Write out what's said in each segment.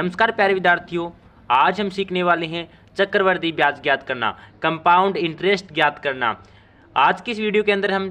नमस्कार प्यारे विद्यार्थियों, आज हम सीखने वाले हैं चक्रवृद्धि ब्याज ज्ञात करना, कंपाउंड इंटरेस्ट ज्ञात करना। आज की इस वीडियो के अंदर हम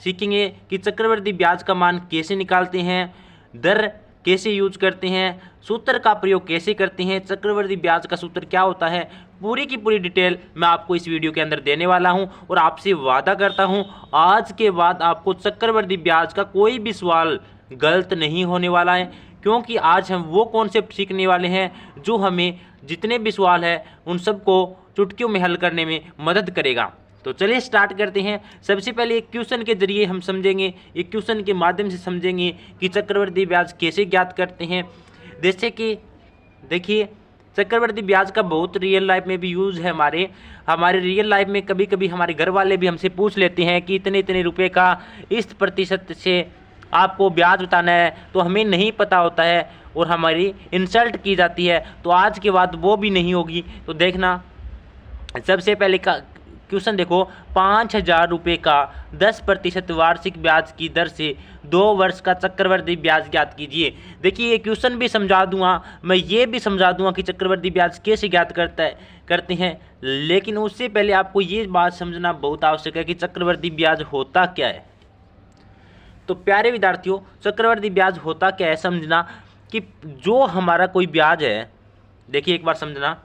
सीखेंगे कि चक्रवृद्धि ब्याज का मान कैसे निकालते हैं, दर कैसे यूज करते हैं, सूत्र का प्रयोग कैसे करते हैं, चक्रवृद्धि ब्याज का सूत्र क्या होता है, पूरी की पूरी डिटेल मैं आपको इस वीडियो के अंदर देने वाला हूं। और आपसे वादा करता हूं आज के बाद आपको चक्रवृद्धि ब्याज का कोई भी सवाल गलत नहीं होने वाला है, क्योंकि आज हम वो कॉन्सेप्ट सीखने वाले हैं जो हमें जितने भी सवाल है उन सबको चुटकियों में हल करने में मदद करेगा। तो चलिए स्टार्ट करते हैं। सबसे पहले एक क्वेश्चन के जरिए हम समझेंगे, एक क्वेश्चन के माध्यम से समझेंगे कि चक्रवृद्धि ब्याज कैसे ज्ञात करते हैं। जैसे कि देखिए, चक्रवृद्धि ब्याज का बहुत रियल लाइफ में भी यूज़ है। हमारे रियल लाइफ में कभी कभी हमारे घर वाले भी हमसे पूछ लेते हैं कि इतने इतने रुपए का इस प्रतिशत से आपको ब्याज बताना है, तो हमें नहीं पता होता है और हमारी इंसल्ट की जाती है। तो आज के बाद वो भी नहीं होगी। तो देखना, सबसे पहले का क्वेश्चन देखो, 5,000 रुपये का 10% वार्षिक ब्याज की दर से 2 वर्ष का चक्रवृद्धि ब्याज ज्ञात कीजिए। देखिए, ये क्वेश्चन भी समझा दूंगा, मैं ये भी समझा दूंगा कि चक्रवृद्धि ब्याज कैसे ज्ञात करते हैं। लेकिन उससे पहले आपको ये बात समझना बहुत आवश्यक है कि चक्रवृद्धि ब्याज होता क्या है। तो प्यारे विद्यार्थियों, चक्रवृद्धि ब्याज होता क्या है समझना कि जो हमारा कोई ब्याज है, देखिए एक बार समझना।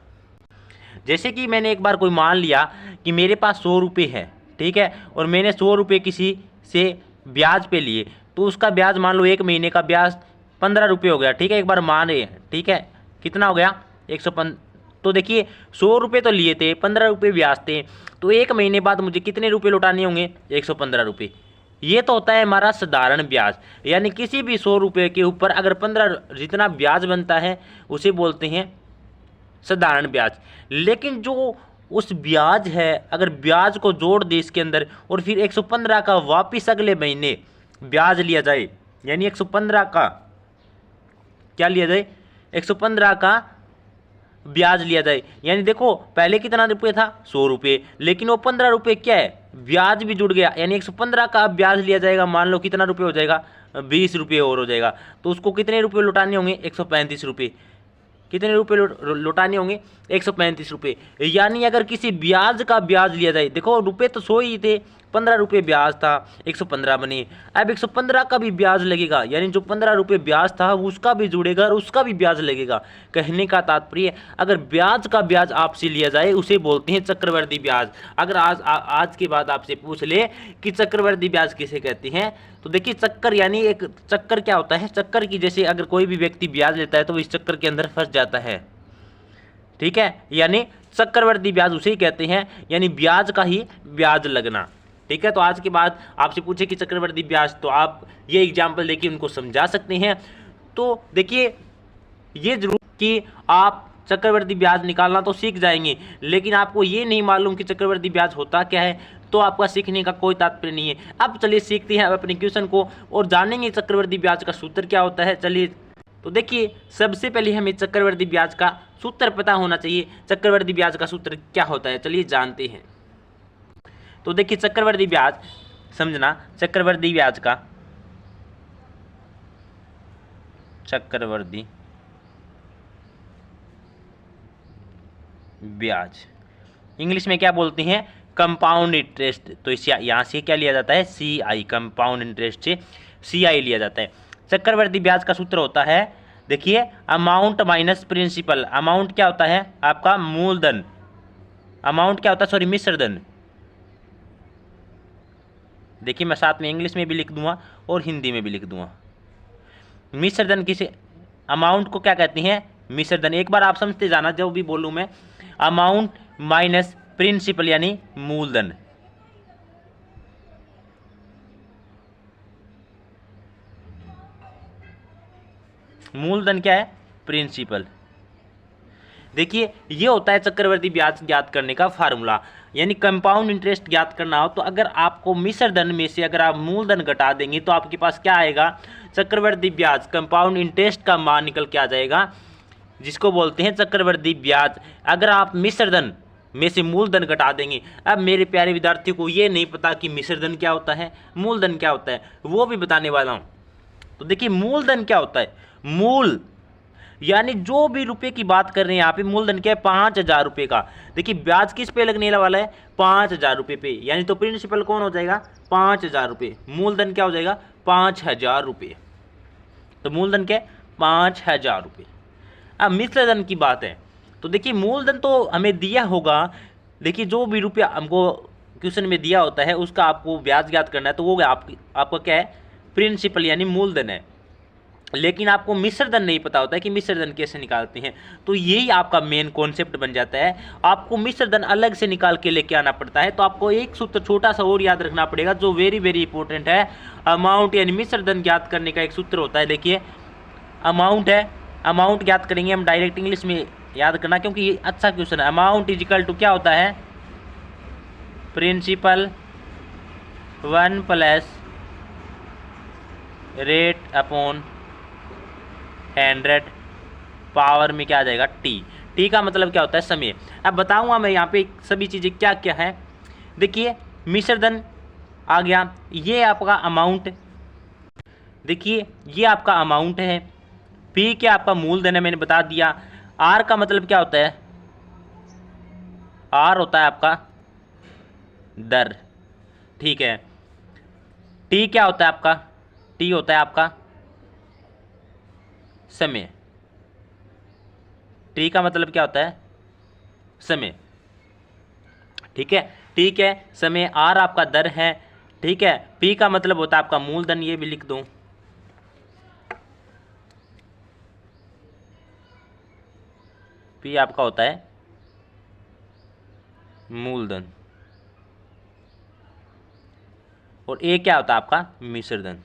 जैसे कि मैंने एक बार कोई मान लिया कि मेरे पास 100 रुपये है, ठीक है, और मैंने 100 रुपये किसी से ब्याज पे लिए, तो उसका ब्याज मान लो 1 महीने का ब्याज 15 रुपये हो गया, ठीक है। एक बार मान रहे हैं, ठीक है, कितना हो गया 115। तो देखिए 100 रुपये तो लिए थे, 15 रुपये ब्याज थे, तो 1 महीने बाद मुझे कितने रुपये लौटाने होंगे, 115 रुपये। ये तो होता है हमारा साधारण ब्याज, यानी किसी भी 100 रुपये के ऊपर अगर 15 जितना ब्याज बनता है उसे बोलते हैं साधारण ब्याज। लेकिन जो उस ब्याज है, अगर ब्याज को जोड़ दे इसके अंदर और फिर 115 का वापिस अगले महीने ब्याज लिया जाए, यानी 115 का क्या लिया जाए, 115 का ब्याज लिया जाए, यानी देखो पहले कितना रुपये था 100 रुपये, लेकिन वो 15 रुपये क्या है, ब्याज भी जुड़ गया, यानी 115 का ब्याज लिया जाएगा। मान लो कितना रुपये हो जाएगा, 20 रुपये और हो जाएगा। तो उसको कितने रुपये लौटाने होंगे, 135 रुपये। कितने रुपये लौटाने होंगे, 135 रुपये। यानी अगर किसी ब्याज का ब्याज लिया जाए, देखो रुपये तो 100 ही थे, 15 रुपये ब्याज था, 115 बने। अब 115 का भी ब्याज लगेगा, यानी जो 15 रुपये ब्याज था उसका भी जुड़ेगा और उसका भी ब्याज लगेगा। कहने का तात्पर्य, अगर ब्याज का ब्याज आपसे लिया जाए उसे बोलते हैं चक्रवृद्धि ब्याज। अगर आज के बाद आपसे पूछ ले कि चक्रवृद्धि ब्याज किसे कहते हैं, तो देखिए चक्कर, यानी एक चक्कर क्या होता है, चक्कर की जैसे अगर कोई भी व्यक्ति ब्याज लेता है तो इस चक्कर के अंदर फंस जाता है, ठीक है। यानी चक्रवृद्धि ब्याज उसे ही कहते हैं, यानी ब्याज का ही ब्याज लगना, ठीक है। तो आज के बाद आपसे पूछे कि चक्रवृद्धि ब्याज, तो आप ये एग्जाम्पल देखिए उनको समझा सकते हैं। तो देखिए ये जरूर कि आप चक्रवृद्धि ब्याज निकालना तो सीख जाएंगे, लेकिन आपको ये नहीं मालूम कि चक्रवृद्धि ब्याज होता क्या है, तो आपका सीखने का कोई तात्पर्य नहीं है। अब चलिए सीखते हैं अपने क्वेश्चन को और जानेंगे चक्रवृद्धि ब्याज का सूत्र क्या होता है। चलिए, तो देखिए सबसे पहले हमें चक्रवृद्धि ब्याज का सूत्र पता होना चाहिए। चक्रवृद्धि ब्याज का सूत्र क्या होता है, चलिए जानते हैं। तो देखिए चक्रवृद्धि ब्याज समझना, चक्रवृद्धि ब्याज का चक्रवृद्धि ब्याज इंग्लिश में क्या बोलते हैं, कंपाउंड इंटरेस्ट। तो इस यहाँ से क्या लिया जाता है, CI, कंपाउंड इंटरेस्ट से CI लिया जाता है। चक्रवृद्धि ब्याज का सूत्र होता है, देखिए अमाउंट माइनस प्रिंसिपल। अमाउंट क्या होता है आपका, मूलधन। अमाउंट क्या होता है, सॉरी, मिश्रधन। देखिए मैं साथ में इंग्लिश में भी लिख दूंगा और हिंदी में भी लिख दूंगा। मिश्रधन किसे, अमाउंट को क्या कहते हैं, मिश्रधन। एक बार आप समझते जाना जो भी बोलूं मैं, अमाउंट माइनस प्रिंसिपल यानी मूलधन। मूलधन क्या है, प्रिंसिपल। देखिए ये होता है चक्रवृद्धि ब्याज ज्ञात करने का फार्मूला। यानी कंपाउंड इंटरेस्ट ज्ञात करना हो तो अगर आपको मिश्रधन में से अगर आप मूलधन घटा देंगे तो आपके पास क्या आएगा, चक्रवृद्धि ब्याज, कंपाउंड इंटरेस्ट का मान निकल के आ जाएगा, जिसको बोलते हैं चक्रवृद्धि ब्याज। अगर आप मिश्रधन में से मूलधन घटा देंगे। अब मेरे प्यारे विद्यार्थियों को ये नहीं पता कि मिश्रधन क्या होता है, मूलधन क्या होता है, वो भी बताने वाला हूँ। तो देखिए मूलधन क्या होता है, मूल यानी जो भी रुपए की बात कर रहे हैं यहाँ पे मूलधन क्या है 5,000 रुपये का। देखिए ब्याज किस पे लगने वाला है 5,000 रुपये पे, यानी तो प्रिंसिपल कौन हो जाएगा 5,000 रुपये, मूलधन क्या हो जाएगा 5,000 रुपये। तो मूलधन क्या है 5,000 रुपये। अब मिश्र धन की बात है तो देखिए मूलधन तो हमें दिया होगा, देखिए जो भी रुपया हमको क्वेश्चन में दिया होता है उसका आपको ब्याज ज्ञात करना है, तो वो आपका क्या है प्रिंसिपल यानी मूलधन है। लेकिन आपको मिश्र धन नहीं पता होता है कि मिश्र धन कैसे निकालते हैं, तो यही आपका मेन कॉन्सेप्ट बन जाता है। आपको मिश्र धन अलग से निकाल के लेके आना पड़ता है। तो आपको एक सूत्र छोटा सा और याद रखना पड़ेगा जो वेरी वेरी इंपॉर्टेंट है। अमाउंट यानी मिश्र धन ज्ञात करने का एक सूत्र होता है। देखिए अमाउंट है, अमाउंट ज्ञात करेंगे हम डायरेक्ट इंग्लिश में याद करना क्योंकि ये अच्छा क्वेश्चन है। अमाउंट इज इक्वल टू क्या होता है principal 1 plus rate upon 100 power में क्या आ जाएगा टी का मतलब क्या होता है समय। अब बताऊंगा मैं यहाँ पे सभी चीज़ें क्या क्या है। देखिए मिश्र धन आ गया, ये आपका अमाउंट, देखिए ये आपका अमाउंट है, पी क्या आपका मूलधन है मैंने बता दिया। आर का मतलब क्या होता है, आर होता है आपका दर, ठीक है। टी क्या होता है आपका, टी होता है आपका समय, टी का मतलब क्या होता है समय, ठीक है। ठीक है समय, आर आपका दर है, ठीक है। पी का मतलब होता है आपका मूलधन, ये भी लिख दूं, पी आपका होता है मूलधन, और ए क्या होता है आपका मिश्र धन।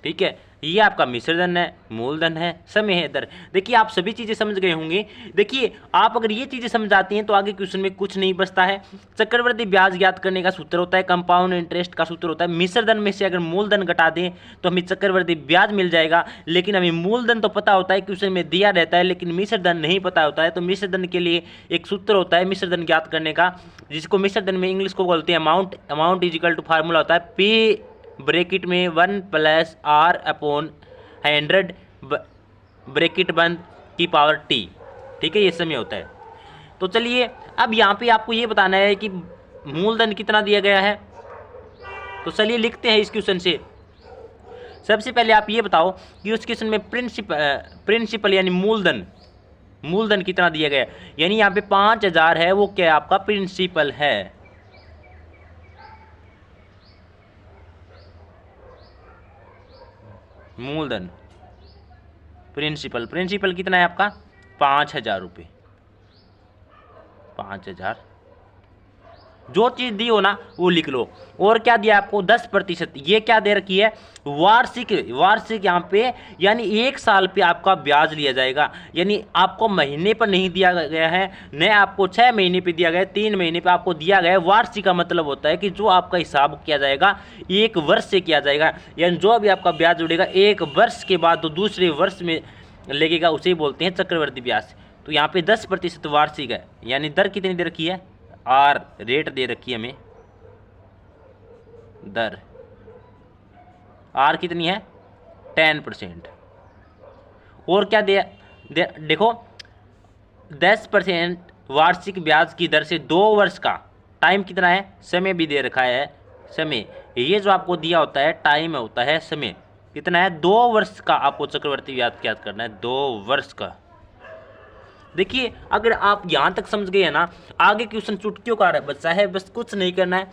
ठीक है, ये आपका मिश्रधन है, मूलधन है, समय है, दर। देखिए आप सभी चीजें समझ गए होंगे। देखिए आप अगर ये चीजें समझ आती हैं तो आगे क्वेश्चन में कुछ नहीं बचता है। चक्रवृद्धि ब्याज ज्ञात करने का सूत्र होता है, कंपाउंड इंटरेस्ट का सूत्र होता है। मिश्रधन में से अगर मूलधन घटा दें तो हमें चक्रवृद्धि ब्याज मिल जाएगा, लेकिन हमें मूलधन तो पता होता है क्वेश्चन में दिया रहता है, लेकिन मिश्रधन नहीं पता होता है। तो मिश्रधन के लिए एक सूत्र होता है मिश्रधन ज्ञात करने का, जिसको मिश्रधन में इंग्लिश को बोलते हैं amount. Amount is equal to formula होता है पी ब्रैकेट में 1 प्लस आर अपॉन 100 ब्रैकेट बंद की पावर टी, ठीक है, ये समय होता है। तो चलिए अब यहाँ पे आपको ये बताना है कि मूलधन कितना दिया गया है, तो चलिए लिखते हैं इस क्वेश्चन से। सबसे पहले आप ये बताओ कि उस क्वेश्चन में प्रिंसिपल यानी मूलधन कितना दिया गया है। यानी यहाँ पे 5,000 है, वो क्या आपका प्रिंसिपल है। मूलधन प्रिंसिपल कितना है आपका 5,000 रुपये, 5,000। जो चीज़ दी हो ना वो लिख लो। और क्या दिया आपको 10%, ये क्या दे रखी है वार्षिक यहाँ पे, यानी 1 साल पे आपका ब्याज लिया जाएगा। यानी आपको महीने पर नहीं दिया गया है, न आपको 6 महीने पे दिया गया है, 3 महीने पे आपको दिया गया है। वार्षिक का मतलब होता है कि जो आपका हिसाब किया जाएगा 1 वर्ष से किया जाएगा, यानी जो भी आपका ब्याज जुड़ेगा 1 वर्ष के बाद तो दूसरे वर्ष में लगेगा, उसे बोलते हैं चक्रवृद्धि ब्याज। तो यहाँ पे 10% वार्षिक है, यानी दर कितनी दे रखी है आर, रेट दे रखी है हमें दर, आर कितनी है 10%। और क्या देखो 10% वार्षिक ब्याज की दर से 2 वर्ष का टाइम कितना है, समय भी दे रखा है समय। ये जो आपको दिया होता है टाइम होता है समय, कितना है 2 वर्ष का आपको चक्रवर्ती ब्याज ज्ञात करना है, 2 वर्ष का। देखिए अगर आप यहाँ तक समझ गए हैं ना, आगे क्वेश्चन चुटकियों का बचा है, बस कुछ नहीं करना है।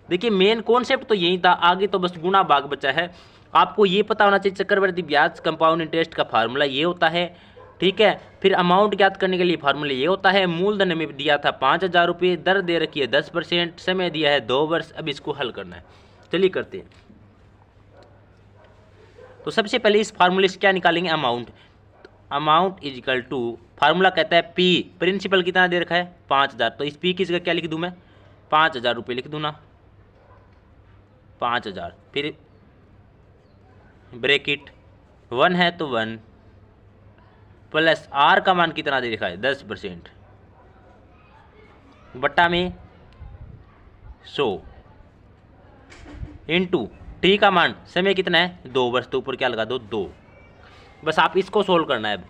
देखिए मेन कॉन्सेप्ट तो यही था, आगे तो बस गुणा भाग बचा है। आपको ये पता होना चाहिए चक्रवृद्धि ब्याज कंपाउंड इंटरेस्ट का फार्मूला ये होता है, ठीक है। फिर अमाउंट ज्ञात करने के लिए फार्मूला ये होता है। मूलधन में दिया था 5,000 रुपये, दर दे रखी है 10%, समय दिया है 2 वर्ष। अब इसको हल करना है, चलिए करते हैं। तो सबसे पहले इस फार्मूले से क्या निकालेंगे amount is equal to, formula कहता है पी, प्रिंसिपल कितना दे रखा है 5,000, तो इस पी की जगह क्या लिख दूं मैं 5,000 रुपये लिख दूं ना, 5,000। फिर ब्रैकेट 1 है तो 1 प्लस आर का मान कितना दे रखा है 10%, बट्टा में 100 इंटू टी का मान समय कितना है 2 वर्ष, तो ऊपर क्या लगा दो 2। बस आप इसको सोल्व करना है अब।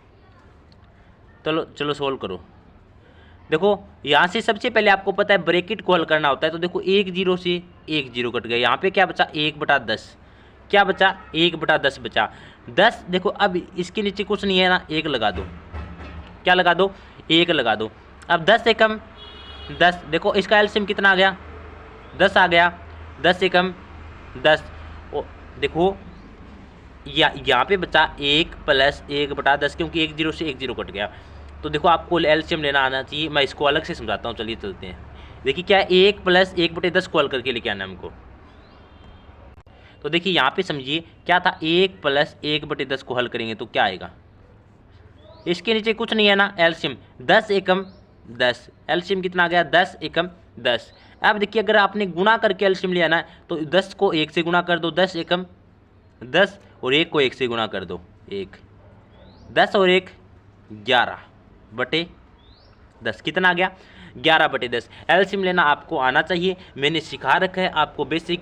चलो सोल्व करो। देखो यहाँ से सबसे पहले आपको पता है ब्रैकेट को हल करना होता है, तो देखो 1 0 से 1 0 कट गया, यहाँ पे क्या बचा 1/10, क्या बचा 1/10 बचा 10। देखो अब इसके नीचे कुछ नहीं है ना, 1 लगा दो, क्या लगा दो 1 लगा दो। अब 10 से कम 10, देखो इसका एलसीएम कितना आ गया 10 आ गया, 10 से कम 10। देखो यहाँ पे बचा 1 + 1/10, क्योंकि 1 0 से 1 0 कट गया। तो देखो आपको एलसीएम लेना आना चाहिए, मैं इसको अलग से समझाता हूँ। चलिए चलते हैं। देखिए क्या है 1 + 1/10 को हल करके लेके आना हमको। तो देखिए यहाँ पे समझिए क्या था 1 + 1/10 को हल करेंगे तो क्या आएगा, इसके नीचे कुछ नहीं है ना, एलसीएम 10 एकम 10, एलसीएम कितना आ गया 10 एकम 10। अब देखिए अगर आपने गुणा करके एलसीएम लिया ना, तो 10 को 1 से गुणा कर दो, 10 एकम 10, और 1 को 1 से गुणा कर दो 1, 10 और 1 11/10, कितना आ गया 11/10। एलसीएम लेना आपको आना चाहिए, मैंने सिखा रखा है आपको। बेसिक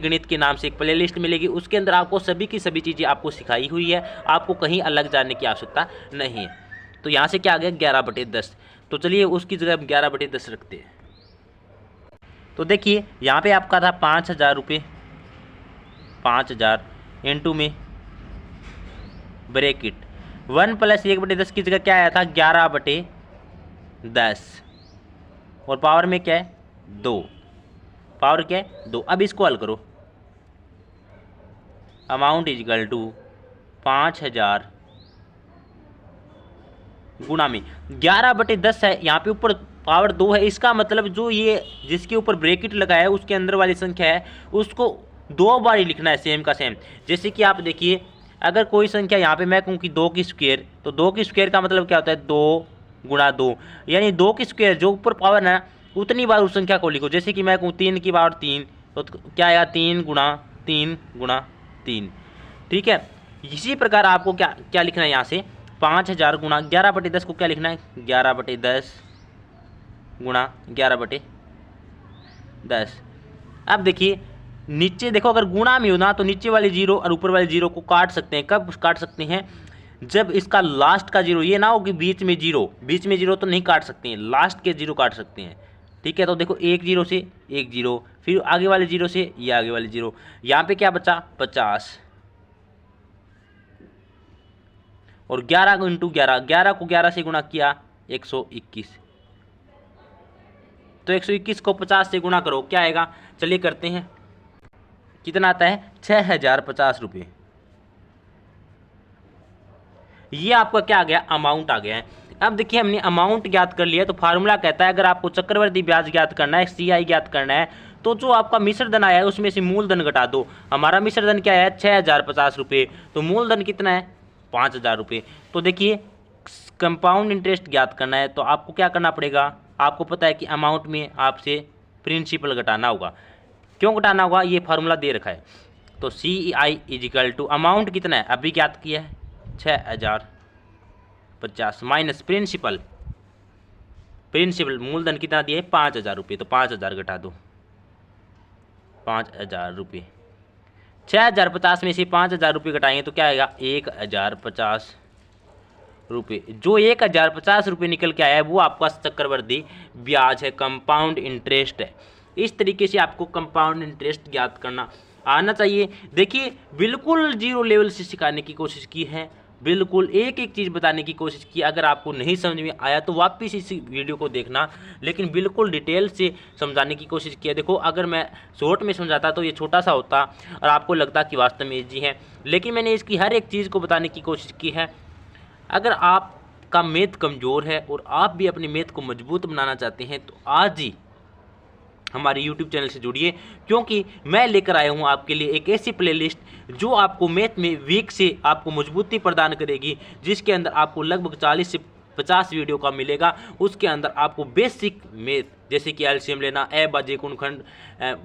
गणित के नाम से एक प्लेलिस्ट मिलेगी, उसके अंदर आपको सभी की सभी चीज़ें आपको सिखाई हुई है, आपको कहीं अलग जाने की आवश्यकता नहीं है। तो यहाँ से क्या आ गया 11/10, तो चलिए उसकी जगह 11/10 रखते हैं। तो देखिए यहाँ पे आपका था 5,000 रुपये, 5,000 इंटू में ब्रैकेट 1 + 1/10 की जगह क्या आया था 11/10, और पावर में क्या है 2, पावर क्या है 2। अब इसको हल करो, अमाउंट इजिकल टू 5,000 गुणा में 11/10 है, यहाँ पे ऊपर पावर 2 है। इसका मतलब जो ये जिसके ऊपर ब्रैकेट लगाया है उसके अंदर वाली संख्या है उसको 2 बार ही लिखना है, सेम का सेम। जैसे कि आप देखिए अगर कोई संख्या यहाँ पे मैं कहूँ कि 2 की स्क्वायर, तो 2 की स्क्वायर का मतलब क्या होता है 2 × 2, यानी 2 की स्क्वायर जो ऊपर पावर है उतनी बार उस संख्या को लिखो। जैसे कि मैं कहूँ 3 की पावर 3, तो क्या आएगा 3 × 3 × 3, ठीक है। इसी प्रकार आपको क्या क्या लिखना है यहाँ से 5,000 गुणा 11/10 को क्या लिखना है 11/10 गुणा 11/10। अब देखिए नीचे देखो अगर गुणा में हो ना तो नीचे वाले 0 और ऊपर वाले 0 को काट सकते हैं। कब काट सकते हैं, जब इसका लास्ट का 0 ये ना हो कि बीच में 0 तो नहीं काट सकते हैं, लास्ट के 0 काट सकते हैं, ठीक है। तो देखो 1 0 से 1 0, फिर आगे वाले 0 से ये आगे वाले 0, यहाँ पे क्या बचा 50, और 11 × 11, 11 को 11 से गुणा किया 121, तो 121 को 50 से गुणा करो क्या आएगा, चलिए करते हैं। कितना आता है 6,050 रुपये। ये आपका क्या आ गया अमाउंट आ गया है। अब देखिए हमने अमाउंट ज्ञात कर लिया, तो फार्मूला कहता है अगर आपको चक्रवर्ती ब्याज ज्ञात करना है, CI ज्ञात करना है, तो जो आपका मिश्र धन आया है उसमें से मूलधन घटा दो। हमारा मिश्र धन क्या है 6,050 रुपये, तो मूलधन कितना है 5,000 रुपये। तो देखिए कंपाउंड इंटरेस्ट ज्ञात करना है तो आपको क्या करना पड़ेगा, आपको पता है कि अमाउंट में आपसे प्रिंसिपल घटाना होगा। क्यों घटाना होगा, ये फार्मूला दे रखा है। तो CI इजिकल टू अमाउंट कितना है अभी ज्ञात किया है 6,050 माइनस प्रिंसिपल मूलधन कितना दिया है 5,000 रुपये, तो 5,000 घटा दो 5,000 रुपये। 6,050 में से 5,000 रुपये घटाएंगे तो क्या आएगा 1,050 रुपये। जो 1,050 रुपये निकल के आया है वो आपका चक्रवर्ती ब्याज है, कंपाउंड इंटरेस्ट है। इस तरीके से आपको कंपाउंड इंटरेस्ट ज्ञात करना आना चाहिए। देखिए बिल्कुल 0 लेवल से सिखाने की कोशिश की है, बिल्कुल एक एक चीज़ बताने की कोशिश की। अगर आपको नहीं समझ में आया तो वापस इस वीडियो को देखना, लेकिन बिल्कुल डिटेल से समझाने की कोशिश की है। देखो अगर मैं शॉर्ट में समझाता तो ये छोटा सा होता और आपको लगता कि वास्तव में ईजी है, लेकिन मैंने इसकी हर एक चीज़ को बताने की कोशिश की है। अगर आपका मैथ कमज़ोर है और आप भी अपने मैथ को मजबूत बनाना चाहते हैं तो आज ही हमारे YouTube चैनल से जुड़िए, क्योंकि मैं लेकर आया हूँ आपके लिए एक ऐसी प्लेलिस्ट जो आपको मैथ में वीक से आपको मजबूती प्रदान करेगी, जिसके अंदर आपको लगभग 40 से 50 वीडियो का मिलेगा। उसके अंदर आपको बेसिक मैथ जैसे कि एलसीएम लेना, अभाज्य गुणनखंड,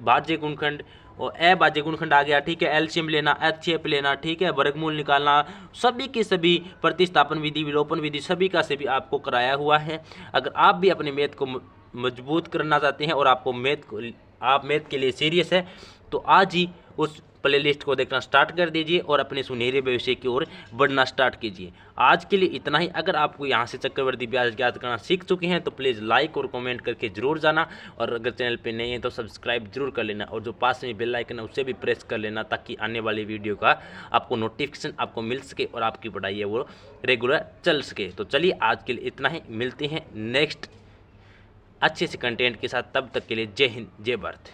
भाज्य गुणनखंड और अभाज्य गुणनखंड आ गया, ठीक है, एलसीएम लेना, HCF लेना, ठीक है, वर्गमूल निकालना, सभी के सभी प्रतिस्थापन विधि, विलोपन विधि, सभी का सभी आपको कराया हुआ है। अगर आप भी अपने मैथ को मजबूत करना चाहते हैं और आपको आप मैथ के लिए सीरियस है तो आज ही उस प्लेलिस्ट को देखना स्टार्ट कर दीजिए और अपने सुनहरे भविष्य की ओर बढ़ना स्टार्ट कीजिए। आज के लिए इतना ही। अगर आपको यहाँ से चक्रवर्ती ब्याज ज्ञात करना सीख चुके हैं तो प्लीज़ लाइक और कमेंट करके जरूर जाना, और अगर चैनल पे नहीं है तो सब्सक्राइब जरूर कर लेना, और जो पास में बेल आइकन है उसे भी प्रेस कर लेना ताकि आने वाली वीडियो का आपको नोटिफिकेशन आपको मिल सके और आपकी पढ़ाई है वो रेगुलर चल सके। तो चलिए आज के लिए इतना ही, मिलते हैं नेक्स्ट अच्छे से कंटेंट के साथ। तब तक के लिए जय हिंद जय भारत।